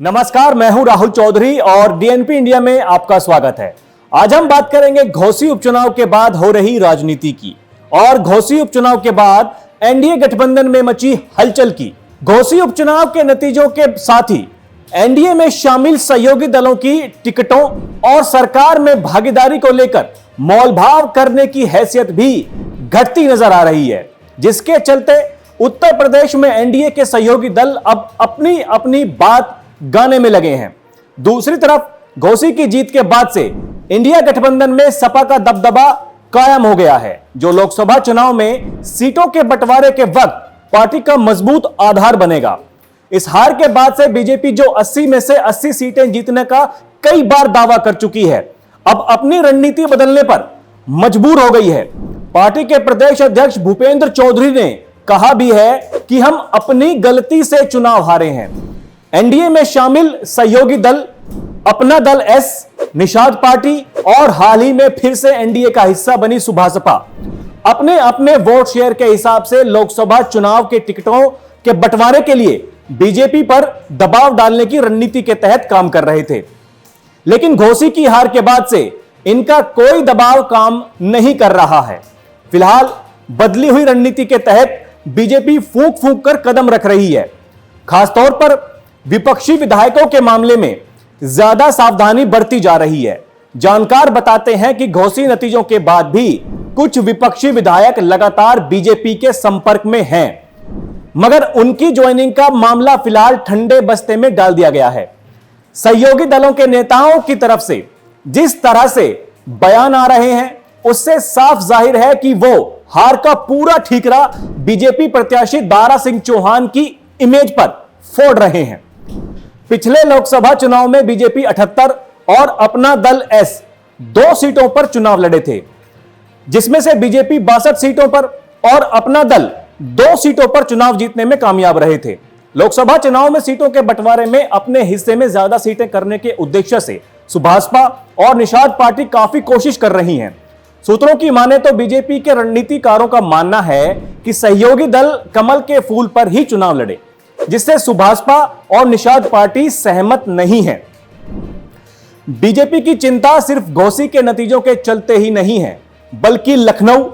नमस्कार, मैं हूं राहुल चौधरी और डीएनपी इंडिया में आपका स्वागत है। आज हम बात करेंगे घोसी उपचुनाव के बाद हो रही राजनीति की और घोसी उपचुनाव के बाद एनडीए गठबंधन में मची हलचल की। घोसी उपचुनाव के नतीजों के साथ ही एनडीए में शामिल सहयोगी दलों की टिकटों और सरकार में भागीदारी को लेकर मोलभाव करने की हैसियत भी घटती नजर आ रही है, जिसके चलते उत्तर प्रदेश में एनडीए के सहयोगी दल अब अपनी अपनी बात गाने में लगे हैं। दूसरी तरफ घोसी की जीत के बाद से इंडिया गठबंधन में सपा का दबदबा कायम हो गया है, जो लोकसभा चुनाव में सीटों के बंटवारे के वक्त पार्टी का मजबूत आधार बनेगा। इस हार के बाद से बीजेपी जो 80 में से 80 सीटें जीतने का कई बार दावा कर चुकी है, अब अपनी रणनीति बदलने पर मजबूर हो गई है। पार्टी के प्रदेश अध्यक्ष भूपेंद्र चौधरी ने कहा भी है कि हम अपनी गलती से चुनाव हारे हैं। एनडीए में शामिल सहयोगी दल अपना दल एस, निषाद पार्टी और हाल ही में फिर से एनडीए का हिस्सा बनी सुभासपा अपने अपने वोट शेयर के हिसाब से लोकसभा चुनाव के टिकटों के बंटवारे के लिए बीजेपी पर दबाव डालने की रणनीति के तहत काम कर रहे थे। लेकिन घोसी की हार के बाद से इनका कोई दबाव काम नहीं कर रहा है। फिलहाल बदली हुई रणनीति के तहत बीजेपी फूंक फूंक कर कदम रख रही है। खासतौर पर विपक्षी विधायकों के मामले में ज्यादा सावधानी बरती जा रही है। जानकार बताते हैं कि घोसी नतीजों के बाद भी कुछ विपक्षी विधायक लगातार बीजेपी के संपर्क में हैं, मगर उनकी ज्वाइनिंग का मामला फिलहाल ठंडे बस्ते में डाल दिया गया है। सहयोगी दलों के नेताओं की तरफ से जिस तरह से बयान आ रहे हैं, उससे साफ जाहिर है कि वो हार का पूरा ठीकरा बीजेपी प्रत्याशी दारा सिंह चौहान की इमेज पर फोड़ रहे हैं। पिछले लोकसभा चुनाव में बीजेपी 78 और अपना दल एस 2 सीटों पर चुनाव लड़े थे, जिसमें से बीजेपी 62 सीटों पर और अपना दल 2 सीटों पर चुनाव जीतने में कामयाब रहे थे। लोकसभा चुनाव में सीटों के बंटवारे में अपने हिस्से में ज्यादा सीटें करने के उद्देश्य से सुभासपा और निषाद पार्टी काफी कोशिश कर रही हैं। सूत्रों की माने तो बीजेपी के रणनीतिकारों का मानना है कि सहयोगी दल कमल के फूल पर ही चुनाव लड़े, जिससे सुभासपा और निषाद पार्टी सहमत नहीं है। बीजेपी की चिंता सिर्फ घोसी के नतीजों के चलते ही नहीं है, बल्कि लखनऊ,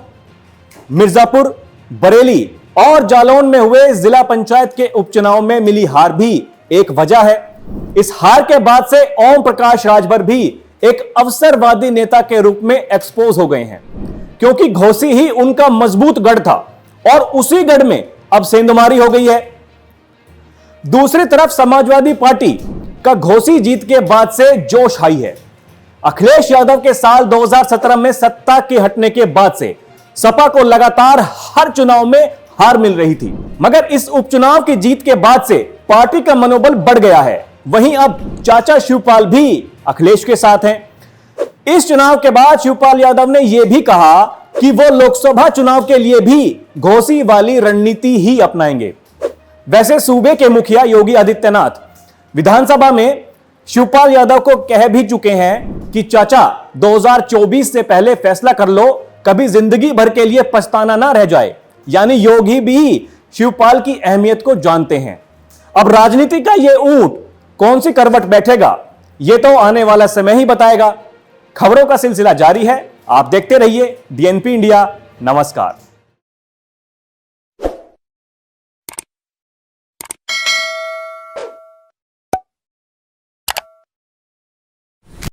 मिर्जापुर, बरेली और जालौन में हुए जिला पंचायत के उपचुनाव में मिली हार भी एक वजह है। इस हार के बाद से ओम प्रकाश राजभर भी एक अवसरवादी नेता के रूप में एक्सपोज हो गए हैं, क्योंकि घोसी ही उनका मजबूत गढ़ था और उसी गढ़ में अब सेंधमारी हो गई है। दूसरी तरफ समाजवादी पार्टी का घोसी जीत के बाद से जोश हाई है। अखिलेश यादव के साल 2017 में सत्ता के हटने के बाद से सपा को लगातार हर चुनाव में हार मिल रही थी, मगर इस उपचुनाव की जीत के बाद से पार्टी का मनोबल बढ़ गया है। वहीं अब चाचा शिवपाल भी अखिलेश के साथ हैं। इस चुनाव के बाद शिवपाल यादव ने यह भी कहा कि वो लोकसभा चुनाव के लिए भी घोसी वाली रणनीति ही अपनाएंगे। वैसे सूबे के मुखिया योगी आदित्यनाथ विधानसभा में शिवपाल यादव को कह भी चुके हैं कि चाचा 2024 से पहले फैसला कर लो, कभी जिंदगी भर के लिए पछताना ना रह जाए। यानी योगी भी शिवपाल की अहमियत को जानते हैं। अब राजनीति का यह ऊंट कौन सी करवट बैठेगा, यह तो आने वाला समय ही बताएगा। खबरों का सिलसिला जारी है, आप देखते रहिए डीएनपी इंडिया। नमस्कार।